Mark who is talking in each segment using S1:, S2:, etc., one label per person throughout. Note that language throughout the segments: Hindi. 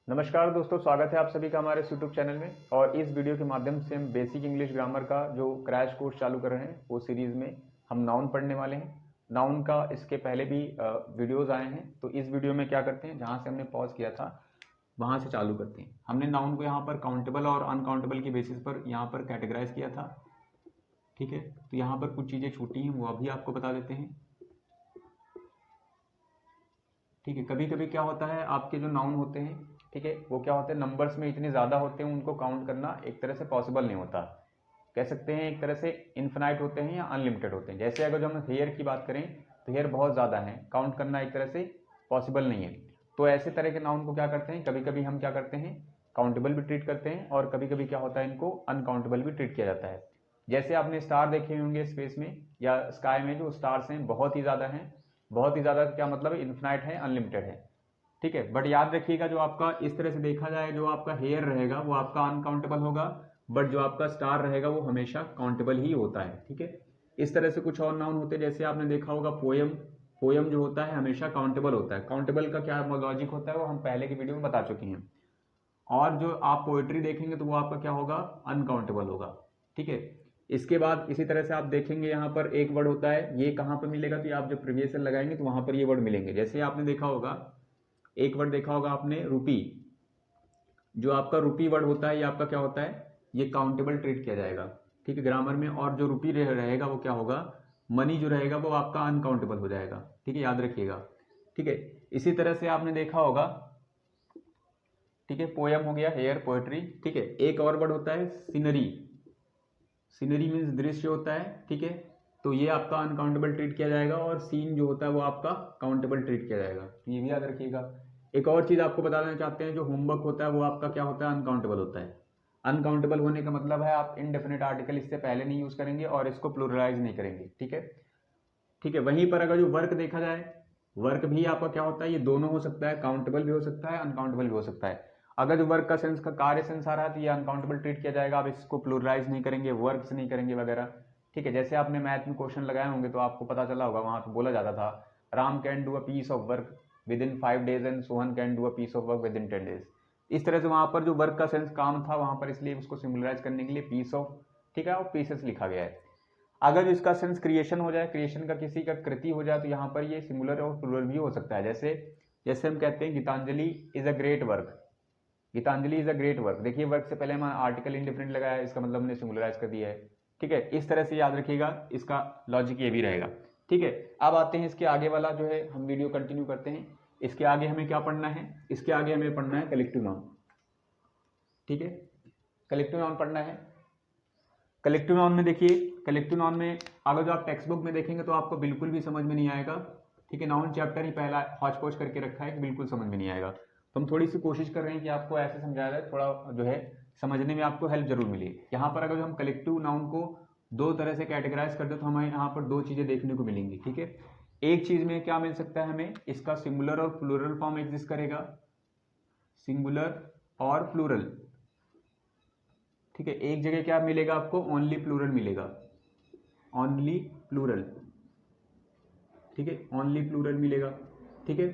S1: नमस्कार दोस्तों, स्वागत है आप सभी का हमारे यूट्यूब चैनल में। और इस वीडियो के माध्यम से हम बेसिक इंग्लिश ग्रामर का जो क्रैश कोर्स चालू कर रहे हैं वो सीरीज़ में हम नाउन पढ़ने वाले हैं। नाउन का इसके पहले भी वीडियोज़ आए हैं, तो इस वीडियो में क्या करते हैं, जहाँ से हमने पॉज किया था वहाँ से चालू करते हैं। हमने नाउन को यहाँ पर काउंटेबल और अनकाउंटेबल की बेसिस पर यहाँ पर कैटेगराइज किया था, ठीक है। तो यहाँ पर कुछ चीज़ें छूटी हैं, वो अभी आपको बता देते हैं, ठीक है। कभी कभी क्या होता है, आपके जो नाउन होते हैं, ठीक है, वो क्या होते हैं, नंबर्स में इतने ज़्यादा होते हैं, उनको काउंट करना एक तरह से पॉसिबल नहीं होता। कह सकते हैं एक तरह से इन्फिनाइट होते हैं या अनलिमिटेड होते हैं। जैसे अगर जो हम हेयर की बात करें तो हेयर बहुत ज़्यादा है, काउंट करना एक तरह से पॉसिबल नहीं है। तो ऐसे तरह के नाउन को क्या करते हैं, कभी कभी हम क्या करते हैं, काउंटेबल भी ट्रीट करते हैं, और कभी कभी क्या होता है, इनको अनकाउंटेबल भी ट्रीट किया जाता है। जैसे आपने स्टार देखे होंगे स्पेस में या स्काई में, जो स्टार्स हैं बहुत ही ज़्यादा हैं। बहुत ही ज़्यादा क्या मतलब है, इन्फिनाइट है, अनलिमिटेड है, ठीक है। बट याद रखिएगा, जो आपका इस तरह से देखा जाए, जो आपका हेयर रहेगा वो आपका अनकाउंटेबल होगा, बट जो आपका स्टार रहेगा वो हमेशा काउंटेबल ही होता है, ठीक है। इस तरह से कुछ और नाउन होते हैं, जैसे आपने देखा होगा पोयम। पोयम जो होता है हमेशा काउंटेबल होता है। काउंटेबल का क्या लॉजिक होता है वो हम पहले की वीडियो में बता चुके हैं। और जो आप पोएट्री देखेंगे तो वो आपका क्या होगा, अनकाउंटेबल होगा, ठीक है। इसके बाद इसी तरह से आप देखेंगे, यहाँ पर एक वर्ड होता है, ये कहाँ पर मिलेगा, तो आप जब प्रीवियस लगाएंगे तो वहां पर ये वर्ड मिलेंगे। जैसे आपने देखा होगा, एक वर्ड देखा होगा आपने, रूपी। जो आपका रूपी वर्ड होता है ये आपका क्या होता है, ये काउंटेबल ट्रीट किया जाएगा, ठीक है, ग्रामर में। और जो रूपी रहेगा वो क्या होगा, मनी जो रहेगा वो आपका अनकाउंटेबल हो जाएगा, ठीक है, याद रखिएगा, ठीक है। इसी तरह से आपने देखा होगा, ठीक है, पोयम हो गया, हेयर, पोएट्री, ठीक है। एक और वर्ड होता है सीनरी। सीनरी मीन्स दृश्य होता है, ठीक है। तो ये आपका अनकाउंटेबल ट्रीट किया जाएगा, और सीन जो होता है वो आपका काउंटेबल ट्रीट किया जाएगा, तो ये भी याद रखिएगा। एक और चीज़ आपको बताना चाहते हैं, जो होमवर्क होता है वो आपका क्या होता है, अनकाउंटेबल होता है। अनकाउंटेबल होने का मतलब है आप इनडेफिनेट आर्टिकल इससे पहले नहीं यूज़ करेंगे और इसको प्लूरलाइज नहीं करेंगे, ठीक है, ठीक है। वहीं पर अगर जो वर्क देखा जाए, वर्क भी आपका क्या होता है, ये दोनों हो सकता है, काउंटेबल भी हो सकता है, अनकाउंटेबल भी हो सकता है। अगर जो वर्क का सेंस का कार्य सेंस आ रहा है तो ये अनकाउंटेबल ट्रीट किया जाएगा, आप इसको प्लूरलाइज नहीं करेंगे, वर्क से नहीं करेंगे वगैरह, ठीक है। जैसे आपने मैथ में क्वेश्चन लगाए होंगे तो आपको पता चला होगा, वहां पर बोला जाता था Ram can do a piece of work within 5 days and Sohan can do a piece of work within 10 days। इस तरह से वहां पर जो वर्क का सेंस काम था, वहां पर इसलिए उसको सिंगुलराइज करने के लिए पीस ऑफ, ठीक है, और पीसेस लिखा गया है। अगर इसका सेंस क्रिएशन हो जाए, क्रिएशन का किसी का कृति हो जाए, तो यहाँ पर ये सिंगुलर और प्लूरल भी हो सकता है। जैसे जैसे हम कहते हैं Gitanjali is a great work. Gitanjali is a great work, देखिए वर्क से पहले हमने आर्टिकल इंडिफरेंट लगाया है, इसका मतलब हमने सिंगुलराइज कर दिया है, ठीक है। इस तरह से याद रखिएगा, इसका लॉजिक ये भी रहेगा, ठीक है। अब आते हैं इसके आगे वाला, जो है हम वीडियो कंटिन्यू करते हैं। इसके आगे हमें क्या पढ़ना है, इसके आगे हमें पढ़ना है कलेक्टिव नाउन, ठीक है। कलेक्टिव नाउन पढ़ना है। कलेक्टिव नाउन में देखिए, कलेक्टिव नाउन में अगर जो आप टेक्स्ट बुक में देखेंगे तो आपको बिल्कुल भी समझ में नहीं आएगा, ठीक है। नाउन चैप्टर ही पहला हौच पौच करके रखा है कि बिल्कुल समझ में नहीं आएगा। तो हम थोड़ी सी कोशिश कर रहे हैं कि आपको ऐसे समझाया जाए, थोड़ा जो है समझने में आपको हेल्प जरूर मिले। यहाँ पर अगर जो हम कलेक्टिव नाउन को दो तरह से कैटेगराइज कर दे तो हमें यहाँ पर दो चीज़ें देखने को मिलेंगी, ठीक है। एक चीज़ में क्या मिल सकता है हमें, इसका सिंगुलर और प्लूरल फॉर्म एग्जिस्ट करेगा, सिंगुलर और प्लूरल, ठीक है। एक जगह क्या मिलेगा आपको, ओनली प्लूरल मिलेगा, ओनली प्लूरल, ठीक है, ओनली प्लूरल मिलेगा, ठीक है।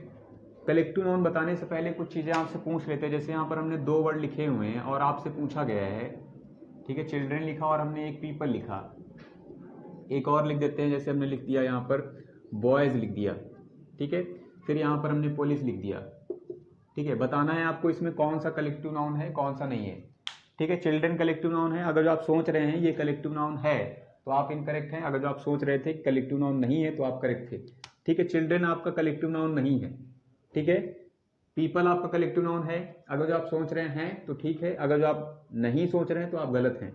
S1: कलेक्टिव नाउन बताने से पहले कुछ चीज़ें आपसे पूछ लेते हैं। जैसे यहाँ पर हमने दो वर्ड लिखे हुए हैं और आपसे पूछा गया है, ठीक है, चिल्ड्रन लिखा और हमने एक पीपल लिखा। एक और लिख देते हैं, जैसे हमने लिख दिया यहाँ पर बॉयज लिख दिया, ठीक है। फिर यहाँ पर हमने पुलिस लिख दिया, ठीक है। बताना है आपको इसमें कौन सा कलेक्टिव नाउन है, कौन सा नहीं है, ठीक है। चिल्ड्रन कलेक्टिव नाउन है। अगर जो आप सोच रहे हैं ये कलेक्टिव नाउन है तो आप इनकरेक्ट हैं। अगर जो आप सोच रहे थे कलेक्टिव नाउन नहीं है तो आप करेक्ट थे, ठीक है। चिल्ड्रन आपका कलेक्टिव नाउन नहीं है, ठीक है। पीपल आपका कलेक्टिव नाउन है। अगर जो आप सोच रहे हैं तो ठीक है, अगर जो आप नहीं सोच रहे हैं तो आप गलत हैं,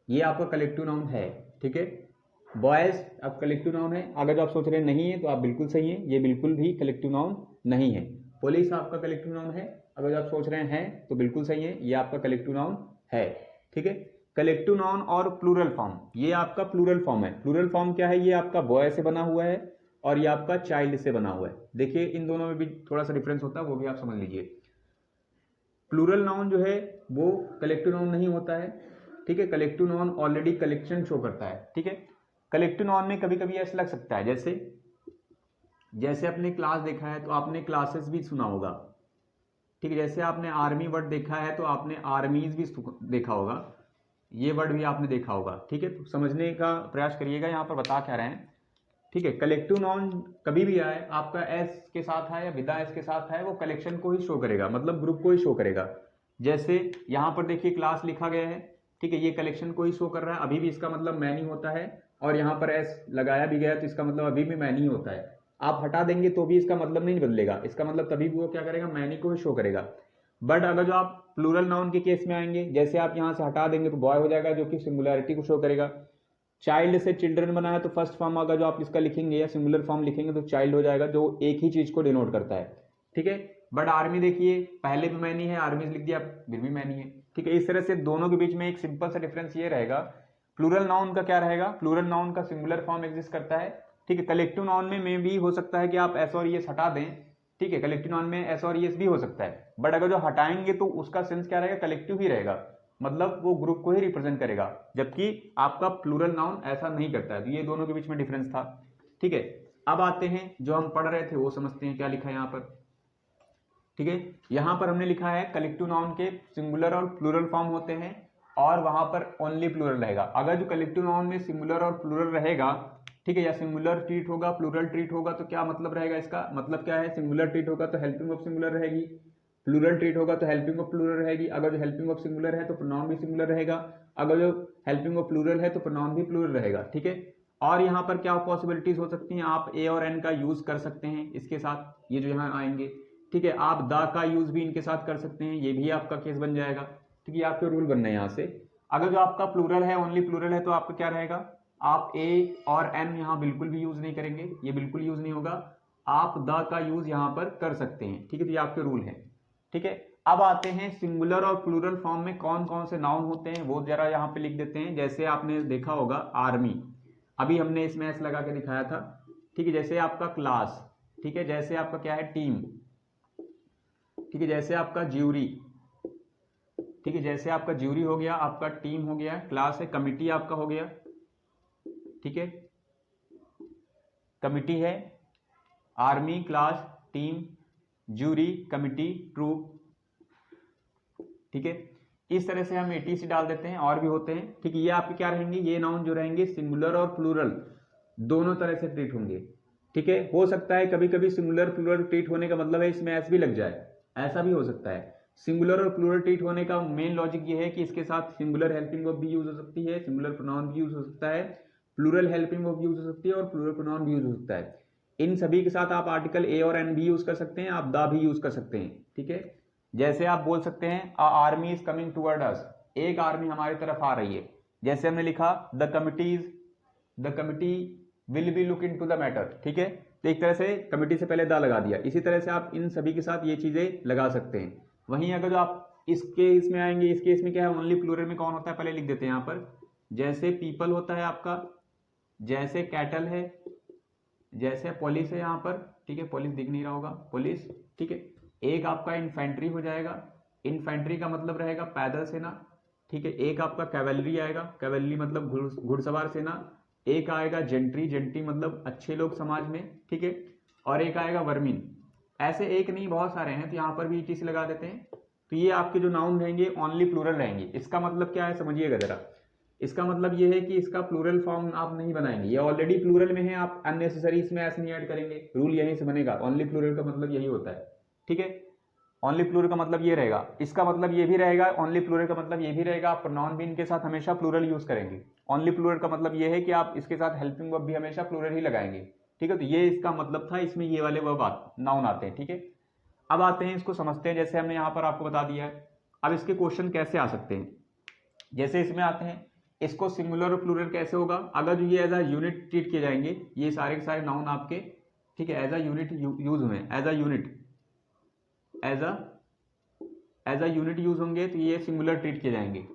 S1: ये आपका कलेक्टिव नाउन है, ठीक है। बॉयज आप कलेक्टिव नाउन है। अगर जो आप सोच रहे हैं नहीं है तो आप बिल्कुल सही हैं, ये बिल्कुल भी कलेक्टिव नाउन नहीं है। पुलिस आपका कलेक्टिव नाउन है। अगर जो आप सोच रहे हैं तो बिल्कुल सही है, ये आपका कलेक्टिव नाउन है, ठीक है। कलेक्टिव नाउन और प्लूरल फॉर्म, ये आपका प्लूरल फॉर्म है। प्लूरल फॉर्म क्या है, ये आपका बॉय से बना हुआ है और ये आपका चाइल्ड से बना हुआ है। देखिए इन दोनों में भी थोड़ा सा डिफरेंस होता है, वो भी आप समझ लीजिए। प्लूरल नाउन जो है वो कलेक्टिव नाउन नहीं होता है, ठीक है। Collective noun already collection show करता है, ठीक है। कलेक्टिव नाउन में कभी कभी ऐसा लग सकता है, जैसे जैसे आपने क्लास देखा है तो आपने क्लासेस भी सुना होगा, ठीक है, जैसे आपने आर्मी वर्ड देखा है तो आपने आर्मीज भी देखा होगा, ये वर्ड भी आपने देखा होगा। ठीक है, तो समझने का प्रयास करिएगा यहाँ पर बता क्या रहे हैं। ठीक है, कलेक्टिव नाउन कभी भी आए, आपका एस के साथ है या विदा एस के साथ है, वो कलेक्शन को ही शो करेगा, मतलब ग्रुप को ही शो करेगा। जैसे यहाँ पर देखिए क्लास लिखा गया है, ठीक है, ये कलेक्शन को ही शो कर रहा है, अभी भी इसका मतलब मैनी होता है, और यहाँ पर एस लगाया भी गया तो इसका मतलब अभी भी मैनी होता है। आप हटा देंगे तो भी इसका मतलब नहीं बदलेगा, इसका मतलब तभी भी वो क्या करेगा, मैनी को ही शो करेगा। बट अगर जो आप प्लूरल नाउन के केस में आएंगे, जैसे आप यहाँ से हटा देंगे तो बॉय हो जाएगा, जो कि सिंगुलरिटी को शो करेगा। चाइल्ड से चिल्ड्रन बना है तो फर्स्ट फॉर्म अगर जो आप इसका लिखेंगे या सिंगुलर फॉर्म लिखेंगे तो चाइल्ड हो जाएगा, जो एक ही चीज को डिनोट करता है। ठीक है, बट आर्मी देखिए पहले भी मैनी है, आर्मी लिख दिया फिर भी मैनी है। ठीक है, इस तरह से दोनों के बीच में एक सिंपल सा डिफरेंस ये रहेगा, प्लूरल नाउन का क्या रहेगा, प्लूरल नाउन का सिंगुलर फॉर्म एग्जिस्ट करता है। ठीक है, कलेक्टिव नाउन में भी हो सकता है कि आप एस और एस हटा दें। ठीक है, कलेक्टिव नाउन में एस और एस भी हो सकता है, बट अगर जो हटाएंगे तो उसका सेंस क्या रहेगा, कलेक्टिव ही रहेगा, मतलब वो ग्रुप को ही रिप्रेजेंट करेगा, जबकि आपका प्लूरल नाउन ऐसा नहीं करता है। तो ये दोनों के बीच में डिफरेंस था। ठीक है, अब आते हैं जो हम पढ़ रहे थे वो समझते हैं क्या लिखा है यहाँ पर। ठीक है, यहां पर हमने लिखा है कलेक्टिव नाउन के सिंगुलर और प्लूरल फॉर्म होते हैं, और वहां पर ओनली प्लूरल रहेगा। अगर जो कलेक्टिव नाउन में सिंगुलर और प्लूरल रहेगा, ठीक है, या सिंगुलर ट्रीट होगा प्लूरल ट्रीट होगा, तो क्या मतलब रहेगा, इसका मतलब क्या है, सिंगुलर ट्रीट होगा तो हेल्पिंग ऑफ सिंगुलर रहेगी, प्लूरल ट्रीट होगा तो हेल्पिंग ऑफ प्लूरल रहेगी। अगर जो हेल्पिंग ऑफ सिंगुलर है तो प्रोनाउन भी सिंगुलर रहेगा, अगर जो हेल्पिंग ऑफ प्लूरल है तो प्रोनाउन भी प्लूरल रहेगा। ठीक है, और यहाँ पर क्या पॉसिबिलिटीज हो सकती हैं, आप ए और एन का यूज कर सकते हैं इसके साथ, ये जो यहाँ आएंगे। ठीक है, आप द का यूज भी इनके साथ कर सकते हैं, ये भी आपका केस बन जाएगा। ठीक है, आपके रूल बनना है यहाँ से। अगर जो आपका प्लूरल है, ओनली प्लूरल है, तो आपका क्या रहेगा, आप ए और एन यहाँ बिल्कुल भी यूज नहीं करेंगे, ये बिल्कुल यूज नहीं होगा, आप द का यूज यहाँ पर कर सकते हैं। ठीक है, तो ये आपके रूल है। ठीक है, अब आते हैं सिंगुलर और प्लूरल फॉर्म में कौन कौन से नाउन होते हैं, वो जरा यहाँ पे लिख देते हैं। जैसे आपने देखा होगा आर्मी, अभी हमने इसमें एस लगा के दिखाया था। ठीक है, जैसे आपका क्लास, ठीक है, जैसे आपका क्या है टीम, ठीक है, जैसे आपका ज्यूरी, ठीक है, जैसे आपका ज्यूरी हो गया, आपका टीम हो गया, क्लास है, कमिटी आपका हो गया। ठीक है, कमिटी है, army, class, team, jury, committee, troop. ठीक है, इस तरह से हम एटीसी डाल देते हैं, और भी होते हैं। ठीक है, ये आपके क्या रहेंगे, ये नाउन जो रहेंगे सिंगुलर और प्लूरल दोनों तरह से ट्रीट होंगे। ठीक है, हो सकता है कभी कभी सिंगुलर प्लूरल ट्रीट होने का मतलब है इसमें एस भी लग जाए, ऐसा भी हो सकता है। सिंगुलर और प्लूरल ट्रीट होने का मेन लॉजिक ये है कि इसके साथ सिंगुलर हेल्पिंग वर्ब भी यूज हो सकती है, सिंगुलर प्रोनाउन भी यूज हो सकता है, प्लूरल हेल्पिंग वर्ब यूज हो सकती है, और प्लूरल प्रोनाउन भी यूज हो सकता है। इन सभी के साथ आप आर्टिकल ए और एन भी यूज कर सकते हैं, आप द भी यूज कर सकते हैं। ठीक है, जैसे आप बोल सकते हैं a army is coming toward us, एक आर्मी हमारी तरफ आ रही है। जैसे हमने लिखा the committee will be look into the matter. ठीक है, तो एक तरह से कमिटी से पहले द लगा दिया, इसी तरह से आप इन सभी के साथ ये चीजें लगा सकते हैं। वहीं अगर जो आप इस केस में आएंगे, इस केस में क्या है, ओनली प्लूरल में कौन होता है पहले लिख देते हैं यहाँ पर। जैसे पीपल होता है आपका, जैसे कैटल है, जैसे पुलिस है यहाँ पर। ठीक है, पुलिस दिख नहीं रहा होगा, पुलिस। ठीक है, एक आपका इन्फेंट्री हो जाएगा, इन्फेंट्री का मतलब रहेगा पैदल सेना। ठीक है, एक आपका कैवेलरी आएगा, कैवेलरी मतलब घुड़सवार सेना। एक आएगा जेंट्री, जेंट्री मतलब अच्छे लोग समाज में। ठीक है, और एक आएगा वर्मिन। ऐसे एक नहीं बहुत सारे हैं, तो यहाँ पर भी ईटीसी लगा देते हैं। तो ये आपके जो नाउन रहेंगे ओनली प्लूरल रहेंगे। इसका मतलब क्या है समझिएगा जरा, इसका मतलब ये है कि इसका प्लूरल फॉर्म आप नहीं बनाएंगे, ये ऑलरेडी प्लूरल में है, आप अननेसेसरी इसमें एस नहीं ऐड करेंगे, रूल यहीं से बनेगा। ओनली प्लूरल का मतलब यही होता है। ठीक है, ओनली प्लूरल का मतलब ये रहेगा, इसका मतलब ये भी रहेगा, ओनली प्लूरल का मतलब ये भी रहेगा, आप प्रोनाउन भी इनके साथ हमेशा प्लूरल यूज करेंगे। ओनली प्लूरल का मतलब ये है कि आप इसके साथ हेल्पिंग वर्ब भी हमेशा प्लूरल ही लगाएंगे। ठीक है, तो ये इसका मतलब था, इसमें ये वाले वर्ब नाउन आते हैं। ठीक है, अब आते हैं इसको समझते हैं। जैसे हमने यहाँ पर आपको बता दिया है, अब इसके क्वेश्चन कैसे आ सकते हैं, जैसे इसमें आते हैं, इसको सिंगुलर और प्लूरल कैसे होगा, अगर जो ये एज अ यूनिट ट्रीट किए जाएंगे, ये सारे के सारे नाउन आपके, ठीक है, एज अ यूनिट यूज हुए, as a unit, as a unit use होंगे, तो ये सिंगुलर ट्रीट किए जाएंगे,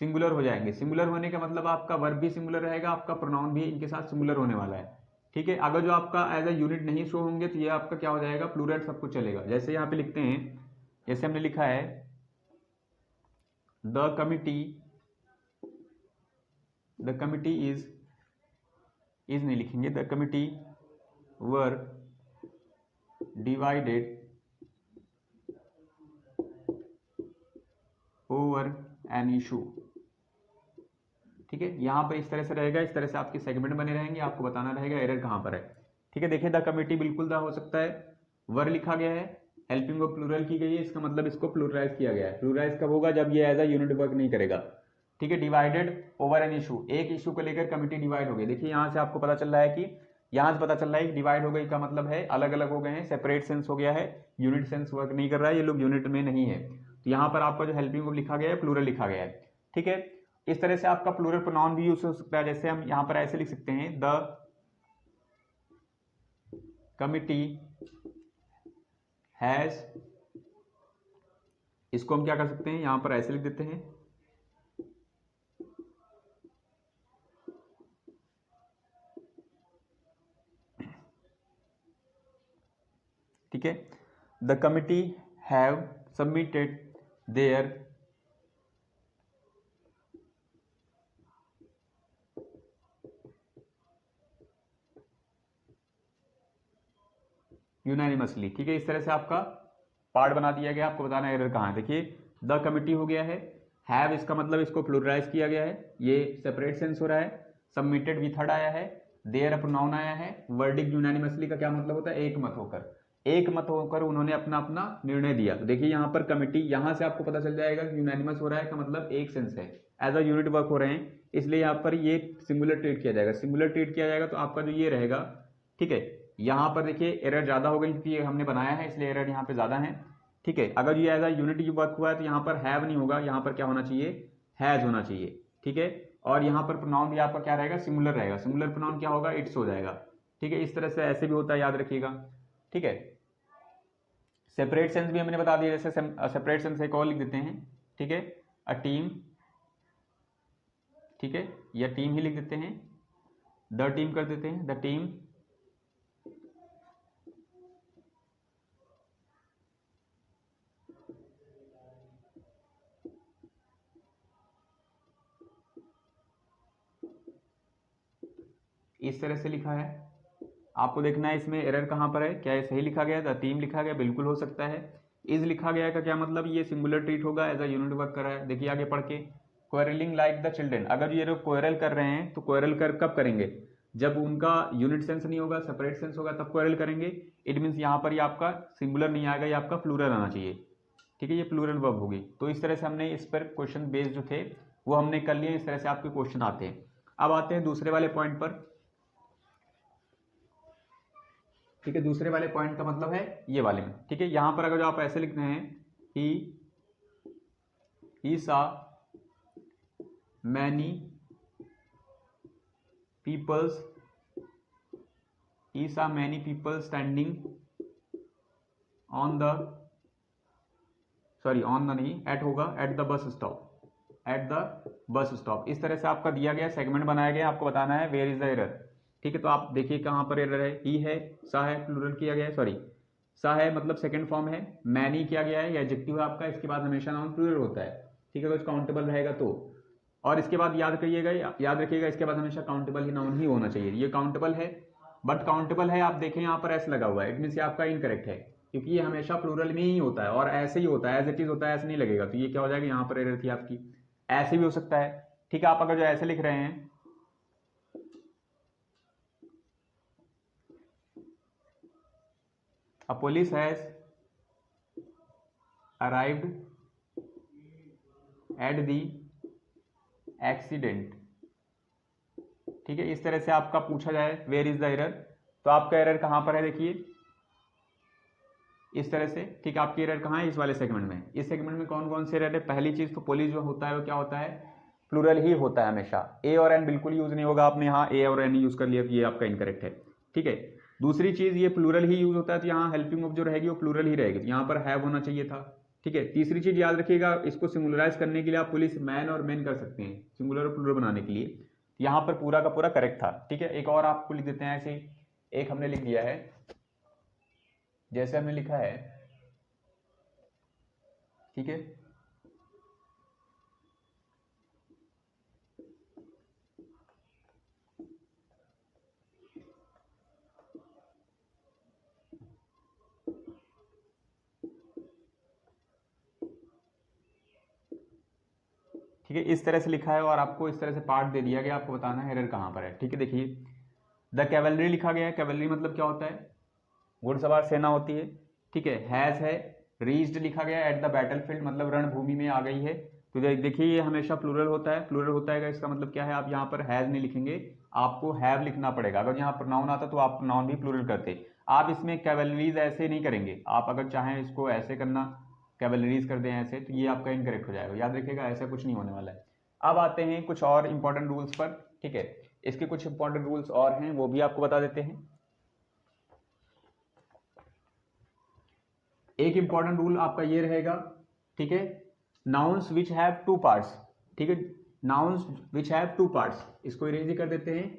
S1: सिंगुलर हो जाएंगे। सिंगुलर होने का मतलब आपका वर्ब भी सिंगुलर रहेगा, आपका प्रोनाउन भी इनके साथ सिंगुलर होने वाला है। ठीक है, अगर जो आपका एज अ यूनिट नहीं शो होंगे, तो ये आपका क्या हो जाएगा, प्लूरल सब कुछ चलेगा। जैसे यहाँ पे लिखते हैं, जैसे हमने लिखा है द कमिटी इज नहीं लिखेंगे, the committee were divided over an issue. ठीक है, यहाँ पर इस तरह से रहेगा, इस तरह से आपके सेगमेंट बने रहेंगे, आपको बताना रहेगा एरर कहाँ पर है। ठीक है, देखिए द कमिटी बिल्कुल द हो सकता है, वर लिखा गया है, हेल्पिंग ऑफ प्लूरल की गई है, इसका मतलब इसको प्लूरलाइज किया गया है। प्लूरलाइज कब होगा? जब ये एज अ यूनिट वर्क नहीं करेगा। ठीक है, डिवाइडेड ओवर एन इशू, एक इशू को लेकर कमिटी डिवाइड हो गई। देखिए यहाँ से आपको पता चल रहा है कि यहाँ से पता चल रहा है कि डिवाइड हो गई का मतलब है अलग अलग हो गए हैं, सेपरेट सेंस हो गया है, यूनिट सेंस वर्क नहीं कर रहा है, ये लोग यूनिट में नहीं है। तो यहाँ पर आपका जो हेल्पिंग ऑफ लिखा गया है प्लूरल लिखा गया है। ठीक है, इस तरह से आपका प्लूरल प्रोनाउन भी यूज हो सकता है, जैसे हम यहाँ पर ऐसे लिख सकते हैं, द कमिटी हैज, इसको हम क्या कर सकते हैं, यहां पर ऐसे लिख देते हैं, ठीक है, the committee have submitted there unanimously. ठीक है, इस तरह से आपका पार्ट बना दिया गया, आपको बताना एरर कहाँ है। देखिए द कमिटी हो गया है, हैव इसका मतलब इसको प्लूरलाइज किया गया है, ये सेपरेट सेंस हो रहा है, सबमिटेड विथर्ड आया है, देयर प्रोनाउन आया है, वर्डिक यूनानिमसली का क्या मतलब होता है? एक मत होकर, एक मत होकर उन्होंने अपना अपना निर्णय दिया। तो देखिए यहाँ पर कमिटी, यहाँ से आपको पता चल जाएगा कि यूनानिमस हो रहा है का मतलब एक सेंस है, एज अ यूनिट वर्क हो रहे हैं, इसलिए यहाँ पर ये सिंगुलर ट्रीट किया जाएगा। सिंगुलर ट्रीट किया जाएगा तो आपका जो ये रहेगा, ठीक है, यहाँ पर देखिए एरर ज्यादा हो गई क्योंकि ये हमने बनाया है, इसलिए एरर यहाँ पे ज्यादा है। ठीक है, अगर ये एज अ यूनिट वर्क हुआ है तो यहाँ पर हैव नहीं होगा, यहाँ पर क्या होना चाहिए? हैज होना चाहिए। ठीक है, और यहाँ पर प्रोनाउन भी आपका क्या रहेगा? सिंगुलर रहेगा। सिंगुलर प्रोनाउन क्या होगा? इट्स हो जाएगा। ठीक है, इस तरह से ऐसे भी होता है, याद रखिएगा। ठीक है, सेपरेट सेंस भी हमने बता दिया, जैसे सेपरेट सेंस एक और लिख देते हैं, ठीक है, अ टीम, ठीक है, या टीम ही लिख देते हैं, द टीम कर देते हैं, द टीम इस तरह से लिखा है। आपको देखना है इसमें एरर कहां पर है, क्या ये सही लिखा गया है? द टीम लिखा गया, बिल्कुल हो सकता है। इज लिखा गया का क्या मतलब? ये सिंगुलर ट्रीट होगा, एज अ यूनिट वर्क कर रहा है। देखिए आगे पढ़ के, क्वेरलिंग लाइक द चिल्ड्रेन, अगर ये लोग क्वेरल कर रहे हैं तो क्वेरल कर कब करेंगे? जब उनका यूनिट सेंस नहीं होगा, सेपरेट सेंस होगा, तब क्वेरल करेंगे। इट मीन्स यहाँ पर ये आपका सिंगुलर नहीं आएगा, ये आपका प्लूरल आना चाहिए। ठीक है, ये प्लूरल वर्ब होगी। तो इस तरह से हमने इस पर क्वेश्चन बेस्ड जो थे वो हमने कर लिए, इस तरह से आपके क्वेश्चन आते हैं। अब आते हैं दूसरे वाले पॉइंट पर। ठीक है, दूसरे वाले पॉइंट का मतलब है ये वाले में। ठीक है, यहां पर अगर जो आप ऐसे लिखते हैं, he saw many peoples, he saw many people standing on the, sorry on the नहीं, एट होगा, at the bus stop, at the bus stop. इस तरह से आपका दिया गया सेगमेंट बनाया गया, आपको बताना है वेयर इज द एरर। ठीक है, तो आप देखिए कहां पर एरर है। ही है, सा है, प्लूरल किया गया है, सॉरी सा है मतलब सेकंड फॉर्म है, मैनी किया गया है, या एडजेक्टिव है आपका, इसके बाद हमेशा नाउन प्लूरल होता है। ठीक है, तो काउंटेबल रहेगा तो, और इसके बाद याद करिएगा, याद रखिएगा, इसके बाद हमेशा काउंटेबल ही नाउन ही होना चाहिए। ये काउंटेबल है, बट काउंटेबल है, आप देखें यहाँ पर एस लगा हुआ है, इट मीन आपका इनकरेक्ट है, क्योंकि ये हमेशा प्लूरल में ही होता है और ऐसे ही होता है, एज इट इज होता है, ऐसे नहीं लगेगा। तो ये क्या हो जाएगा, यहाँ पर एरर थी आपकी। ऐसे भी हो सकता है। ठीक है, आप अगर जो ऐसे लिख रहे हैं, अ police has arrived at the accident. ठीक है, इस तरह से आपका पूछा जाए वेयर इज द एरर, तो आपका एरर कहां पर है? देखिए इस तरह से। ठीक है, आपकी एरर कहां है? इस वाले सेगमेंट में। इस सेगमेंट में कौन कौन से एरर है? पहली चीज तो पुलिस जो होता है वो क्या होता है? प्लूरल ही होता है हमेशा, ए और एन बिल्कुल यूज नहीं होगा। आपने यहाँ ए और एन यूज कर लिया तो ये आपका इनकरेक्ट है। ठीक है, दूसरी चीज ये प्लूरल ही यूज होता है, तो यहाँ हेल्पिंग ऑफ जो रहेगी वो प्लूरल ही रहेगी, तो यहाँ पर हैव होना चाहिए था। ठीक है, तीसरी चीज याद रखिएगा, इसको सिंगुलराइज करने के लिए आप पुलिस मैन और मैन कर सकते हैं, सिंगुलर और प्लूरल बनाने के लिए। यहाँ पर पूरा का पूरा करेक्ट था। ठीक है, एक और आपको लिख देते हैं ऐसे, एक हमने लिख दिया है, जैसे हमने लिखा है, ठीक है, ठीक है, इस तरह से लिखा है और आपको इस तरह से पार्ट दे दिया गया, आपको बताना है एरर कहाँ पर है। ठीक है, देखिए द कैवलरी लिखा गया है। कैवलरी मतलब क्या होता है? घुड़सवार सेना होती है। ठीक है, हैज है, रीच्ड लिखा गया एट द बैटलफील्ड मतलब रणभूमि में आ गई है। तो देखिए ये हमेशा प्लूरल होता है, प्लूरल होता है इसका मतलब क्या है, आप यहाँ पर हैज नहीं लिखेंगे, आपको हैव लिखना पड़ेगा। अगर यहाँ प्रोनाउन आता तो आप प्रोनाउन भी प्लूरल करते। आप इसमें कैवलरीज ऐसे नहीं करेंगे, आप अगर चाहें इसको ऐसे करना, कैवलरीज कर दें ऐसे, तो ये आपका इनकरेक्ट हो जाएगा। याद रखिएगा, ऐसा कुछ नहीं होने वाला है। अब आते हैं कुछ और इंपॉर्टेंट रूल्स पर। ठीक है, इसके कुछ इंपॉर्टेंट रूल्स और हैं, वो भी आपको बता देते हैं। एक इंपॉर्टेंट रूल आपका ये रहेगा, ठीक है, nouns which have to parts. ठीक है, nouns which have two parts, इसको इरेज ही कर देते हैं।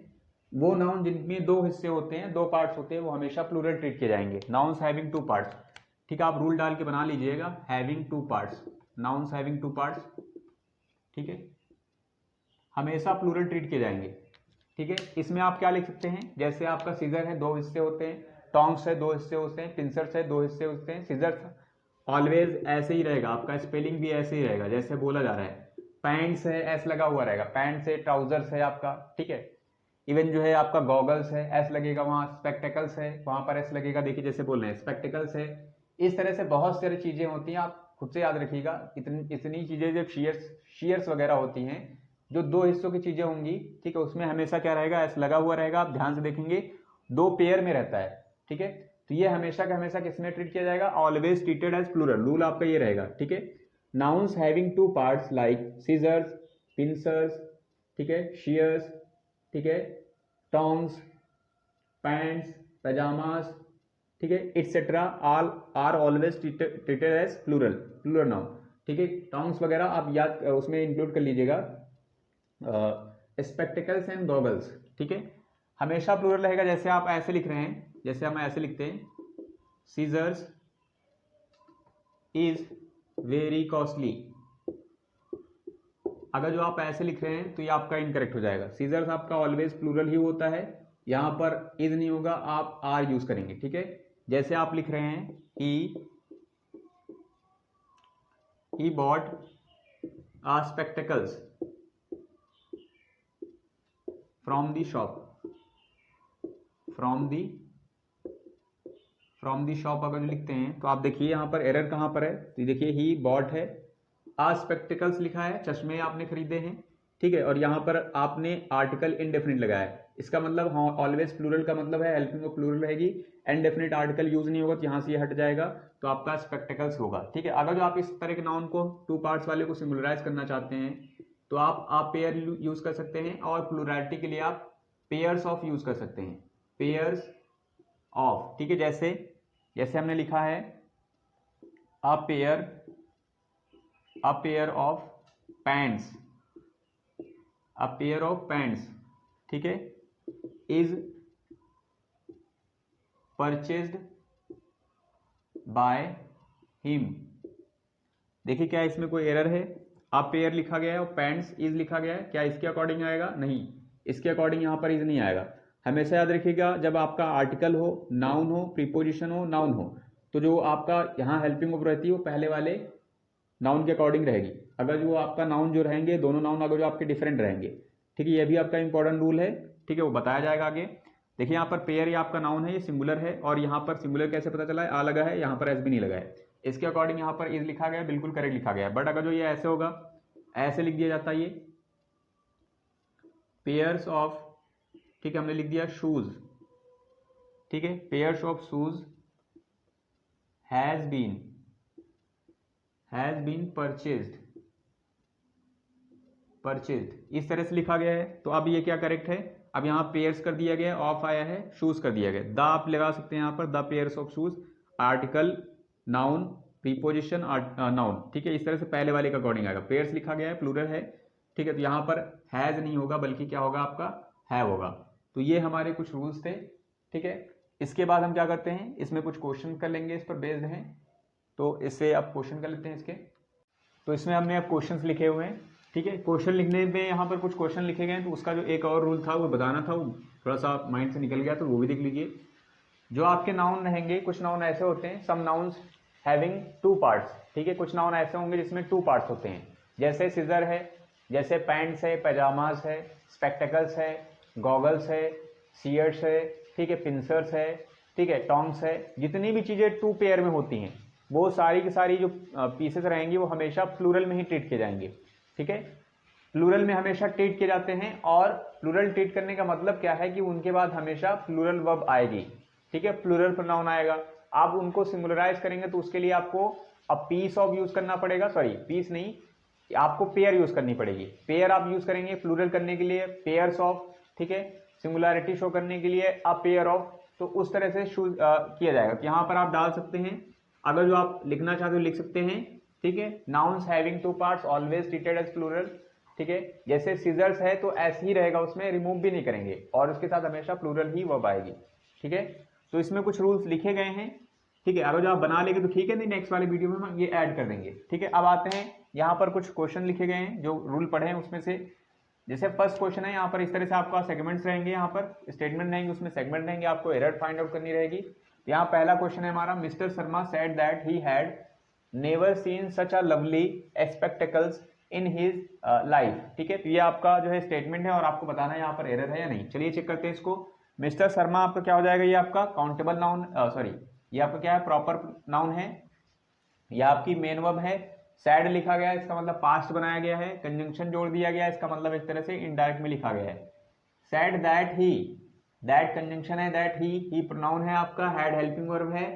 S1: वो नाउन जिनमें दो हिस्से होते हैं, दो पार्ट्स होते हैं, वो हमेशा प्लूरल ट्रीट किए जाएंगे। नाउन्स हैविंग टू पार्ट्स, ठीक है, आप रूल डाल के बना लीजिएगा, having two parts, nouns having two parts, ठीक है, हमेशा प्लूरल ट्रीट किए जाएंगे। ठीक है, इसमें आप क्या लिख सकते हैं, जैसे आपका सीजर है, दो हिस्से होते हैं, टोंग्स है, दो हिस्से होते हैं, पिंसर्स है, दो हिस्से होते हैं। सीजर्स ऑलवेज ऐसे ही रहेगा, आपका स्पेलिंग भी ऐसे ही रहेगा जैसे बोला जा रहा है। पैंट्स है, एस लगा हुआ रहेगा, पैंट्स है, ट्राउजर्स है आपका। ठीक है, इवन जो है आपका गॉगल्स है, एस लगेगा वहां, स्पेक्टेकल्स है वहां पर एस लगेगा, देखिए जैसे बोल रहे हैं स्पेक्टेकल्स है। इस तरह से बहुत सारी चीजें होती हैं, आप खुद से याद रखिएगा। इतनी चीजें जब शीयर्स वगैरह होती हैं, जो दो हिस्सों की चीजें होंगी, ठीक है, उसमें हमेशा क्या रहेगा, एस लगा हुआ रहेगा। आप ध्यान से देखेंगे, दो पेयर में रहता है। ठीक है, तो ये हमेशा का हमेशा किसमें ट्रीट किया जाएगा, always treated as plural. Rule आपका ये रहेगा। ठीक है, nouns having two parts like scissors, pincers, ठीक है, शीयर्स, ठीक है, टोंग्स, पैंट्स, पैजामास, ठीक है, etcetera all are always treated as plural, plural noun. ठीक है, टोंग्स वगैरह आप याद उसमें इंक्लूड कर लीजिएगा। स्पेक्टिकल्स एंड गॉगल्स, ठीक है, हमेशा प्लूरल रहेगा। जैसे आप ऐसे लिख रहे हैं, जैसे हम ऐसे लिखते हैं, सीजर्स इज वेरी कॉस्टली। अगर जो आप ऐसे लिख रहे हैं तो ये आपका इनकरेक्ट हो जाएगा। सीजर्स आपका ऑलवेज प्लूरल ही होता है, यहां पर इज नहीं होगा, आप आर यूज करेंगे। ठीक है, जैसे आप लिख रहे हैं, he bought a spectacles from the shop, from the shop अगर लिखते हैं तो आप देखिए यहाँ पर एरर कहाँ पर है, तो देखिए ही बॉट है, आ स्पेक्टिकल्स लिखा है, चश्मे आपने खरीदे हैं। ठीक है, और यहाँ पर आपने आर्टिकल इनडेफिनिट लगाया है, इसका मतलब ऑलवेज प्लूरल का मतलब है हेल्पिंग ऑफ प्लूरल रहेगी, इनडेफिनिट आर्टिकल यूज नहीं होगा तो यहाँ से ये हट जाएगा, तो आपका स्पेक्टिकल्स होगा। ठीक है, अगर जो आप इस तरह के नाउन को टू पार्ट्स वाले को सिंगुलराइज करना चाहते हैं तो आप पेयर यूज कर सकते हैं, और प्लूरैलिटी के लिए आप पेयर्स ऑफ यूज कर सकते हैं, पेयर्स ऑफ। ठीक है, जैसे हमने लिखा है अ pair of pants, a pair of pants, ठीक है, इज परचेज्ड बाय हिम। देखिए क्या इसमें कोई एरर है, आप पेयर लिखा गया है और पैंट्स इज लिखा गया है, क्या इसके अकॉर्डिंग आएगा? नहीं, इसके अकॉर्डिंग यहां पर इज नहीं आएगा। हमेशा याद रखिएगा, जब आपका आर्टिकल हो, नाउन हो, प्रीपोजिशन हो, नाउन हो, तो जो आपका यहाँ हेल्पिंग ऑफ रहती है वो पहले वाले नाउन के अकॉर्डिंग रहेगी। अगर जो आपका नाउन जो रहेंगे, दोनों नाउन अगर जो आपके डिफरेंट रहेंगे, ठीक है, ये भी आपका इंपॉर्टेंट रूल है। ठीक है, वो बताया जाएगा आगे। देखिए यहाँ पर पेयर ये आपका नाउन है, ये सिंगुलर है, और यहाँ पर सिंगुलर कैसे पता चला है, आ लगा है, यहाँ पर एस भी नहीं लगा है, इसके अकॉर्डिंग यहाँ पर इज लिखा गया, बिल्कुल करेक्ट लिखा गया है। बट अगर जो ये ऐसे होगा, ऐसे लिख दिया जाता है ये पेयर्स ऑफ, ठीक है, हमने लिख दिया शूज, ठीक है, pairs of shoes has been purchased, इस तरह से लिखा गया है। तो अब ये क्या करेक्ट है, अब यहाँ पेयर्स कर दिया गया, ऑफ आया है, शूज कर दिया गया, द आप लगा सकते हैं यहाँ पर, the pairs of shoes, article, noun, preposition, noun. ठीक है, इस तरह से पहले वाले का अकॉर्डिंग आएगा। पेयर्स लिखा गया है, प्लूरल है, ठीक है, तो यहाँ पर हैज नहीं होगा, बल्कि क्या होगा, आपका हैव होगा। तो ये हमारे कुछ रूल्स थे। ठीक है, इसके बाद हम क्या करते हैं, इसमें कुछ क्वेश्चन कर लेंगे, इस पर बेस्ड हैं, तो इससे आप क्वेश्चन कर लेते हैं इसके। तो इसमें हमने अब क्वेश्चंस लिखे हुए हैं। ठीक है, क्वेश्चन लिखने में यहाँ पर कुछ क्वेश्चन लिखे गए हैं, तो उसका जो एक और रूल था वो बताना था, वो थोड़ा सा माइंड से निकल गया, तो वो भी देख लीजिए। जो आपके नाउन रहेंगे, कुछ नाउन ऐसे होते हैं, some nouns having two parts. ठीक है, कुछ नाउन ऐसे होंगे जिसमें टू पार्ट्स होते हैं, जैसे सीजर है, जैसे पैंट्स है, पैजामाज है, स्पेक्टेकल्स है, गॉगल्स है, सियर्स है, ठीक है, पिंसर्स है, ठीक है, टॉन्ग्स है, जितनी भी चीज़ें टू पेयर में होती हैं वो सारी की सारी जो पीसेस रहेंगी वो हमेशा प्लूरल में ही ट्रीट किए जाएंगे, ठीक है, प्लूरल में हमेशा ट्रीट किए जाते हैं। और प्लूरल ट्रीट करने का मतलब क्या है कि उनके बाद हमेशा प्लूरल वर्ब आएगी, ठीक है, प्लूरल प्रोनाउन आएगा। आप उनको सिंगुलराइज करेंगे तो उसके लिए आपको अब पीस ऑफ यूज करना पड़ेगा, सॉरी पीस नहीं, आपको पेयर यूज करनी पड़ेगी। पेयर आप यूज करेंगे प्लूरल करने के लिए, पेयर्स ऑफ, ठीक है, सिंगुलैरिटी शो करने के लिए अ पेयर ऑफ। तो उस तरह से किया जाएगा। तो यहाँ पर आप डाल सकते हैं, अगर जो आप लिखना चाहते हो लिख सकते हैं, ठीक है, nouns having two parts always treated as plural, ठीक है, जैसे सीजर्स है तो ऐसे ही रहेगा, उसमें रिमूव भी नहीं करेंगे और उसके साथ हमेशा प्लूरल ही वर्ब आएगी, ठीक है। तो इसमें कुछ रूल्स लिखे गए हैं, ठीक है, अगर जो आप बना लेंगे तो ठीक है, नहीं नेक्स्ट वाले वीडियो में हम ये ऐड कर देंगे, ठीक है। अब आते हैं यहाँ पर कुछ क्वेश्चन लिखे गए हैं जो रूल पढ़े हैं उसमें से। जैसे फर्स्ट क्वेश्चन है, यहाँ पर इस तरह से आपका सेगमेंट्स रहेंगे, यहाँ पर स्टेटमेंट रहेंगे, उसमें सेगमेंट रहेंगे, आपको एरर फाइंड आउट करनी रहेगी। यहाँ पहला क्वेश्चन है हमारा, mister Sharma said that he had never seen such a lovely spectacles in his life, ठीक है। तो ये आपका जो है स्टेटमेंट है और आपको बताना है यहाँ पर एरर है या नहीं। चलिए चेक करते हैं इसको। मिस्टर शर्मा आपका क्या हो जाएगा, ये आपका काउंटेबल नाउन, सॉरी ये आपका क्या है, प्रॉपर नाउन है, यह आपकी मेन वर्ब है। सैड लिखा गया है, इसका मतलब पास्ट बनाया गया है, कंजंक्शन जोड़ दिया गया है, इसका मतलब एक तरह से इनडायरेक्ट में लिखा गया है। Sad that he, that conjunction है, दैट ही प्रोनाउन है आपका, हैड हेल्पिंग वर्ब है,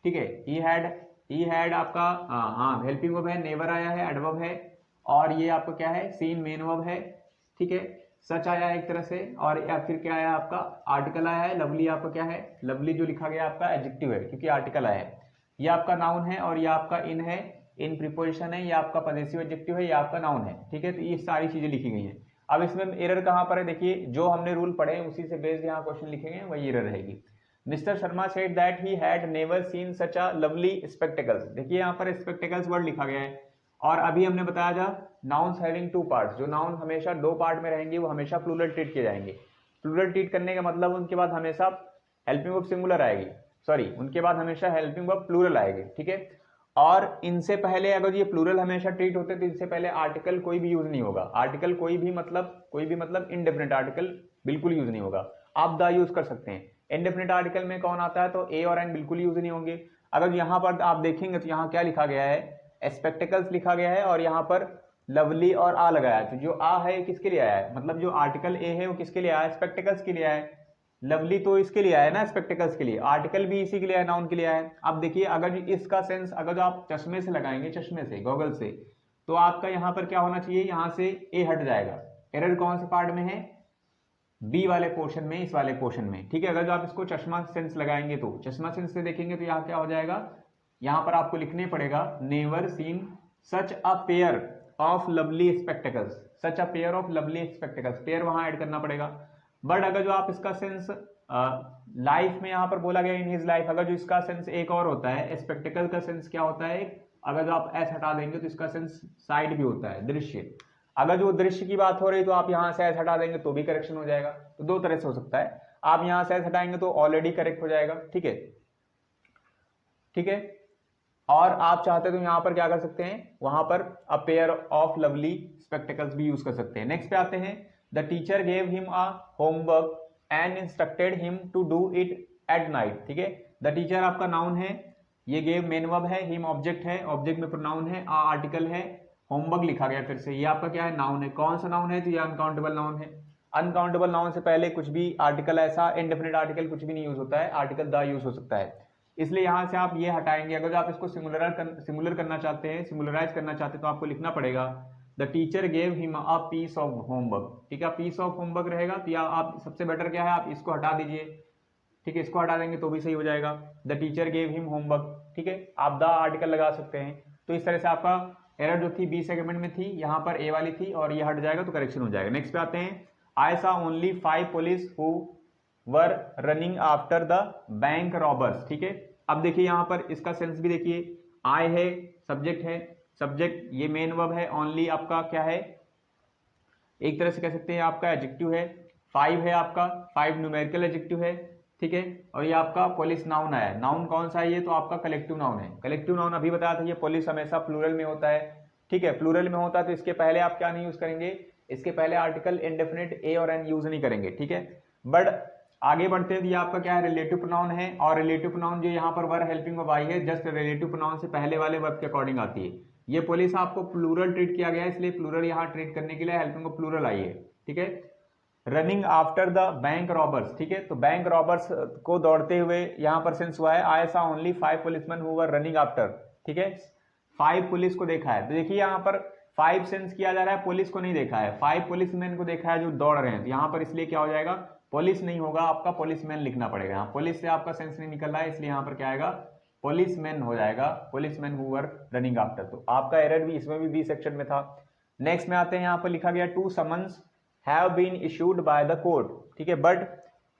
S1: ठीक है, ही हैड आपका हाँ हेल्पिंग वर्ब है, नेवर आया है, एडवर्ब है, और ये आपका क्या है, सीन मेन वर्ब है, ठीक है। सच आया है एक तरह से, और या फिर क्या आया आपका, आर्टिकल आया है। लवली आपका क्या है, लवली जो लिखा गया आपका एडजेक्टिव है क्योंकि आर्टिकल आया है। ये आपका नाउन है और ये आपका इन है, इन प्रीपोजिशन है, ये आपका पजेसिव एडजेक्टिव है, ये आपका नाउन है, ठीक है। तो ये सारी चीजें लिखी गई हैं। अब इसमें एरर कहाँ पर है, देखिए जो हमने रूल पढ़े हैं उसी से बेस्ड यहाँ क्वेश्चन लिखे गए वही एरर रहेगी। Mister Sharma said that he had never seen such a lovely spectacles, देखिए यहाँ पर स्पेक्टेकल्स वर्ड लिखा गया है। और अभी हमने बताया था नाउन्स हैविंग टू पार्ट्स, जो नाउन हमेशा दो पार्ट में रहेंगे वो हमेशा प्लूरल ट्रीट किए जाएंगे। प्लूरल ट्रीट करने का मतलब उनके बाद हमेशा हेल्पिंग वर्ब सिंगुलर आएगी, सॉरी उनके बाद हमेशा हेल्पिंग वर्ब प्लूरल आएगी, ठीक है। और इनसे पहले अगर ये प्लूरल हमेशा ट्रीट होते तो इनसे पहले आर्टिकल कोई भी यूज नहीं होगा। आर्टिकल कोई भी मतलब इनडेफिनेट आर्टिकल बिल्कुल यूज नहीं होगा। आप द यूज कर सकते हैं। इनडेफिनेट आर्टिकल में कौन आता है, तो ए और एन बिल्कुल यूज नहीं होंगे। अगर यहाँ पर आप देखेंगे तो यहाँ क्या लिखा गया है, स्पेक्टेकल्स लिखा गया है और यहाँ पर लवली और आ लगाया है। तो जो आ है किसके लिए आया है, मतलब जो आर्टिकल ए है वो किसके लिए आया है, स्पेक्टेकल्स के लिए आया है। लवली तो इसके लिए आया है ना, स्पेक्टेकल्स के लिए। आर्टिकल भी इसी के लिए आया, नाउन के लिए आया है। अब देखिए अगर इसका सेंस अगर जो आप चश्मे से लगाएंगे, चश्मे से, गॉगल से, तो आपका यहाँ पर क्या होना चाहिए, यहाँ से ए हट जाएगा। एरर कौन से पार्ट में है, बी वाले पोर्शन में, इस वाले पोर्शन में, ठीक है। अगर जो आप इसको चश्मा सेंस लगाएंगे तो चश्मा सेंस से देखेंगे तो यहाँ क्या हो जाएगा, यहाँ पर आपको लिखने पड़ेगा never seen such a pair of lovely spectacles, such a pair of lovely spectacles, pair वहां ऐड करना पड़ेगा। बट अगर जो आप इसका सेंस लाइफ में यहाँ पर बोला गया इन हिज लाइफ, अगर जो इसका सेंस एक और होता है, स्पेक्टेकल का सेंस क्या होता है, अगर जो आप एस हटा देंगे तो इसका सेंस साइड भी होता है, दृश्य। अगर जो दृश्य की बात हो रही तो आप यहाँ से एस हटा देंगे तो भी करेक्शन हो जाएगा। तो दो तरह से हो सकता है, आप यहाँ से एस हटाएंगे तो ऑलरेडी करेक्ट हो जाएगा, ठीक है, ठीक है। और आप चाहते तो यहां पर क्या कर सकते हैं, वहां पर a pair of lovely spectacles भी यूज कर सकते हैं। नेक्स्ट पे आते हैं, the teacher gave him a homework and instructed him to do it at night, ठीक है। द टीचर आपका नाउन है, ये गेव मेन वर्ब है, हिम ऑब्जेक्ट है, ऑब्जेक्ट में प्रोनाउन है, आ आर्टिकल है, होमवर्क लिखा गया फिर से, ये आपका क्या है, नाउन है। कौन सा नाउन है, तो ये अनकाउंटेबल नाउन है। अनकाउंटेबल नाउन से पहले कुछ भी आर्टिकल ऐसा इंडेफिनिट आर्टिकल कुछ भी नहीं यूज होता है, आर्टिकल द यूज हो सकता है, इसलिए यहां से आप ये हटाएंगे। अगर आप इसको सिमुलर करना चाहते हैं, सिमुलराइज करना चाहते हैं, तो आपको लिखना पड़ेगा the teacher gave him a piece of homework, ठीक है। पीस ऑफ होमवर्क रहेगा तो या आप सबसे बेटर क्या है, आप इसको हटा दीजिए, ठीक है, इसको हटा देंगे तो भी सही हो जाएगा, the teacher gave him homework, ठीक है। आप द आर्टिकल लगा सकते हैं। तो इस तरह से आपका एरर जो थी बी सेगमेंट में थी, यहाँ पर ए वाली थी और ये हट जाएगा तो करेक्शन हो जाएगा। नेक्स्ट पे आते हैं, आई सा only 5 police who were running after the bank robbers, ठीक है। अब देखिए यहाँ पर इसका सेंस भी देखिए, आई है, सब्जेक्ट है, सब्जेक्ट ये मेन वर्ब है, ओनली आपका क्या है, एक तरह से कह सकते हैं आपका एडजेक्टिव है, 5 है आपका, 5 न्यूमेरिकल एडजेक्टिव है, ठीक है। और ये आपका पुलिस नाउन है। नाउन कौन सा है ये, तो आपका कलेक्टिव नाउन है। कलेक्टिव नाउन अभी बताया था, ये पुलिस हमेशा प्लूरल में होता है, ठीक है, प्लूरल में होता है तो इसके पहले आप क्या नहीं यूज करेंगे, इसके पहले आर्टिकल इंडेफिनिट ए और एन यूज नहीं करेंगे, ठीक है। बट आगे बढ़ते हैं, ये आपका क्या है, रिलेटिव प्रोनाउन है, और रिलेटिव प्रोनाउन जो यहाँ पर वर्ब हेल्पिंग वर्ब आई है जस्ट रिलेटिव प्रोनाउन से पहले वाले वर्ब के अकॉर्डिंग आती है। ये पुलिस आपको प्लूरल ट्रीट किया गया है, इसलिए प्लूरल यहाँ ट्रीट करने के लिए हेल्पिंग वर्ब प्लूरल आई है, ठीक है। Running after the bank robbers, ठीक है, तो बैंक रॉबर्स को दौड़ते हुए यहाँ पर सेंस हुआ है, आई सा only 5 policeman who were running after, ठीक है, 5 पुलिस को देखा है। तो देखिए यहाँ पर 5 सेंस किया जा रहा है, पुलिस को नहीं देखा है, 5 पुलिसमैन को देखा है जो दौड़ रहे हैं। तो यहाँ पर इसलिए क्या हो जाएगा, पुलिस नहीं होगा, आपका पुलिसमैन लिखना पड़ेगा। यहाँ पुलिस से आपका सेंस नहीं निकल रहा है, इसलिए यहाँ पर क्या आएगा, पुलिसमैन हो जाएगा, policeman who were running after. तो आपका एरर भी इसमें भी बी सेक्शन में था। नेक्स्ट में आते हैं, यहाँ पर लिखा गया 2 summons have been issued by the court, ठीक है, but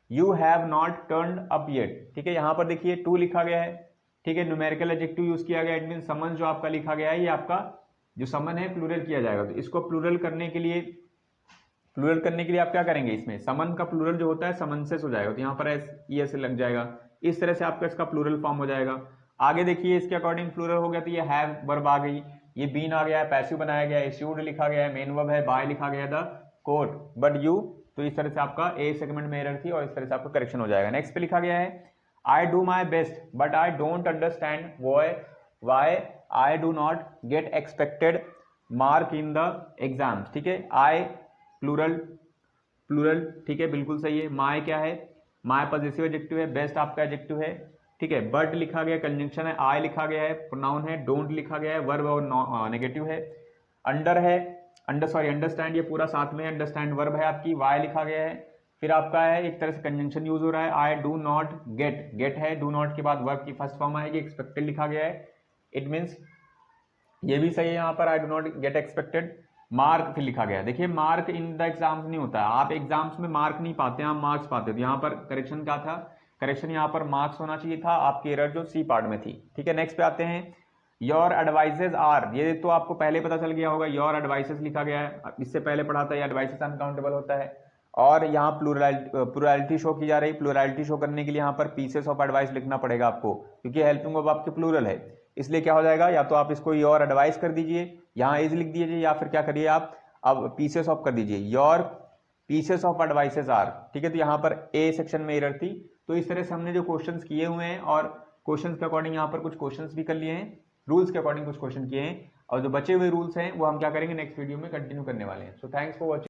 S1: you have not turned up yet, ठीक है। यहाँ पर देखिए 2 लिखा गया है, ठीक है, न्यूमेरिकल एडजेक्टिव यूज किया गया, इट मीन समन जो आपका लिखा गया है, ये आपका जो समन है प्लूरल किया जाएगा। तो इसको प्लूरल करने के लिए आप क्या करेंगे, इसमें समन का प्लूरल जो होता है समनसेस हो जाएगा, तो यहाँ पर एस ई एस लग जाएगा, इस तरह से आपका इसका प्लूरल फॉर्म हो जाएगा। आगे देखिए इसके अकॉर्डिंग प्लूरल हो गया, तो ये हैव वर्ब आ गई, ये बीन आ गया है, पैसिव बनाया गया है, इश्यूड लिखा गया है, मेन वर्ब है, बाय लिखा गया था, कोर्ट बट यू। तो इस तरह से आपका ए सेगमेंट में एरर थी और इस तरह से आपका करेक्शन हो जाएगा। नेक्स्ट पे लिखा गया है I do my best but I don't understand why I do not gate expected mark in the exam, ठीक है। आई प्लूरल, ठीक है, बिल्कुल सही है। माई क्या है, माई पॉजिटिव एडजेक्टिव है, बेस्ट आपका एडजेक्टिव है, ठीक है। बट लिखा गया, कंजंक्शन है, आई लिखा गया है, प्रोनाउन है, डोंट लिखा गया है, वर्ब और नेगेटिव है। अंडर है, अंडरस्टैंड ये पूरा साथ में, अंडरस्टैंड वर्ब है आपकी, वाई लिखा गया है। फिर आपका है एक तरह से कंजंक्शन यूज हो रहा है, आई डू नॉट गेट है, डू नॉट के बाद वर्ब की फर्स्ट फॉर्म आएगी, एक्सपेक्टेड लिखा गया है, इट मीन्स ये भी सही है यहाँ पर, I do not gate expected. Mark फिर लिखा गया, देखिए मार्क इन द एग्जाम्स नहीं होता है, आप एग्जाम्स में मार्क नहीं पाते हैं, आप मार्क्स पाते हैं। तो यहाँ पर करेक्शन क्या था, करेक्शन यहाँ पर मार्क्स होना चाहिए था, आपकी एरर जो सी पार्ट में थी, ठीक है। नेक्स्ट पे आते हैं, योर एडवाइसेज आर, ये तो आपको पहले पता चल गया होगा, योर एडवाइसेज लिखा गया है, इससे पहले पढ़ा था, ये एडवाइसेज अनकाउंटेबल होता है। और यहाँ प्लूरलिटी शो की जा रही, प्लूरलिटी शो करने के लिए यहाँ पर पीसेस ऑफ एडवाइस लिखना पड़ेगा आपको, क्योंकि हेल्पिंग वर्ब आपके प्लूरल है, इसलिए क्या हो जाएगा, या तो आप इसको योर एडवाइस कर दीजिए, यहाँ एज लिख दीजिए, या फिर क्या करिए आप अब पीसेस ऑफ कर दीजिए, your pieces of advices are, ठीक है। तो यहाँ पर ए सेक्शन में एरर थी। तो इस तरह से हमने जो क्वेश्चंस किए हुए हैं और क्वेश्चंस के अकॉर्डिंग यहाँ पर कुछ क्वेश्चंस भी कर लिए हैं, रूल्स के अकॉर्डिंग कुछ क्वेश्चन किए हैं, और जो बचे हुए रूल्स हैं वो हम क्या करेंगे नेक्स्ट वीडियो में कंटिन्यू करने वाले हैं। So thanks for watching.